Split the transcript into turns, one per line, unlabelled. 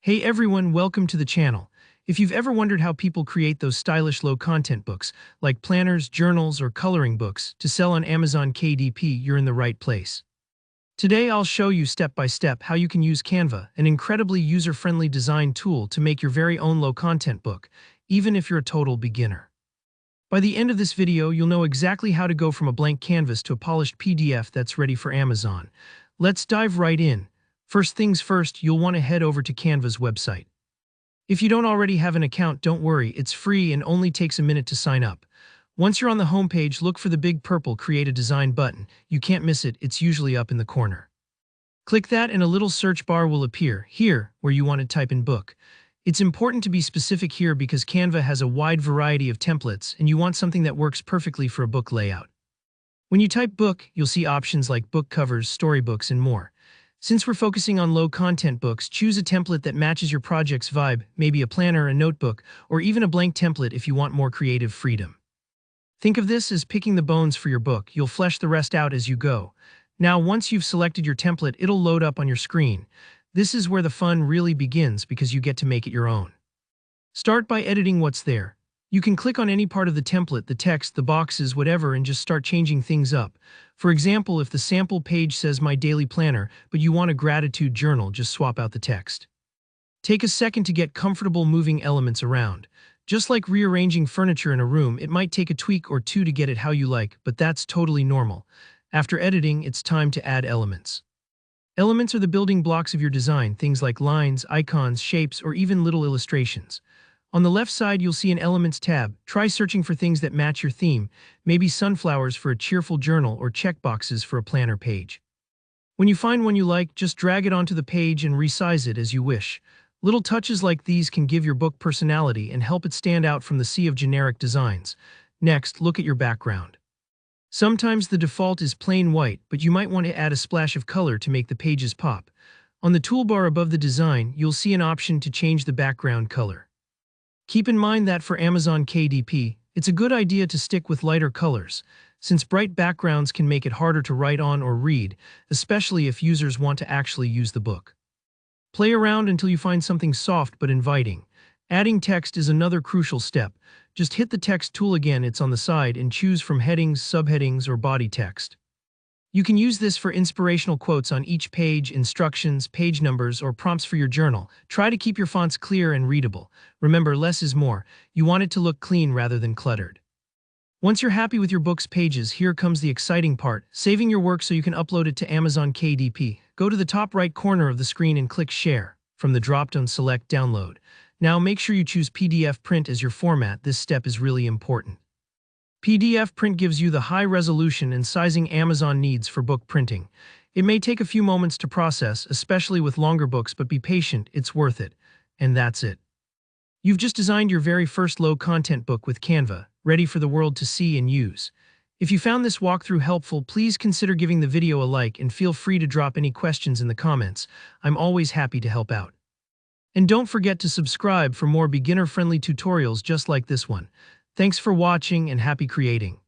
Hey everyone, welcome to the channel. If you've ever wondered how people create those stylish low-content books, like planners, journals, or coloring books, to sell on Amazon KDP, you're in the right place. Today I'll show you step by step how you can use Canva, an incredibly user-friendly design tool to make your very own low-content book, even if you're a total beginner. By the end of this video, you'll know exactly how to go from a blank canvas to a polished PDF that's ready for Amazon. Let's dive right in. First things first, you'll want to head over to Canva's website. If you don't already have an account, don't worry, it's free and only takes a minute to sign up. Once you're on the homepage, look for the big purple Create a Design button. You can't miss it, it's usually up in the corner. Click that and a little search bar will appear, here, where you want to type in book. It's important to be specific here because Canva has a wide variety of templates and you want something that works perfectly for a book layout. When you type book, you'll see options like book covers, storybooks, and more. Since we're focusing on low-content books, choose a template that matches your project's vibe, maybe a planner, a notebook, or even a blank template if you want more creative freedom. Think of this as picking the bones for your book. You'll flesh the rest out as you go. Now, once you've selected your template, it'll load up on your screen. This is where the fun really begins because you get to make it your own. Start by editing what's there. You can click on any part of the template, the text, the boxes, whatever, and just start changing things up. For example, if the sample page says My Daily Planner, but you want a gratitude journal, just swap out the text. Take a second to get comfortable moving elements around. Just like rearranging furniture in a room, it might take a tweak or two to get it how you like, but that's totally normal. After editing, it's time to add elements. Elements are the building blocks of your design, things like lines, icons, shapes, or even little illustrations. On the left side, you'll see an Elements tab. Try searching for things that match your theme, maybe sunflowers for a cheerful journal or checkboxes for a planner page. When you find one you like, just drag it onto the page and resize it as you wish. Little touches like these can give your book personality and help it stand out from the sea of generic designs. Next, look at your background. Sometimes the default is plain white, but you might want to add a splash of color to make the pages pop. On the toolbar above the design, you'll see an option to change the background color. Keep in mind that for Amazon KDP, it's a good idea to stick with lighter colors, since bright backgrounds can make it harder to write on or read, especially if users want to actually use the book. Play around until you find something soft but inviting. Adding text is another crucial step. Just hit the text tool again, it's on the side, and choose from headings, subheadings, or body text. You can use this for inspirational quotes on each page, instructions, page numbers, or prompts for your journal. Try to keep your fonts clear and readable. Remember, less is more. You want it to look clean rather than cluttered. Once you're happy with your book's pages, here comes the exciting part, saving your work so you can upload it to Amazon KDP. Go to the top right corner of the screen and click Share. From the drop-down, select Download. Now make sure you choose PDF print as your format. This step is really important. PDF print gives you the high resolution and sizing Amazon needs for book printing. It may take a few moments to process, especially with longer books, but be patient, it's worth it. And that's it. You've just designed your very first low-content book with Canva, ready for the world to see and use. If you found this walkthrough helpful, please consider giving the video a like and feel free to drop any questions in the comments. I'm always happy to help out. And don't forget to subscribe for more beginner-friendly tutorials just like this one. Thanks for watching and happy creating.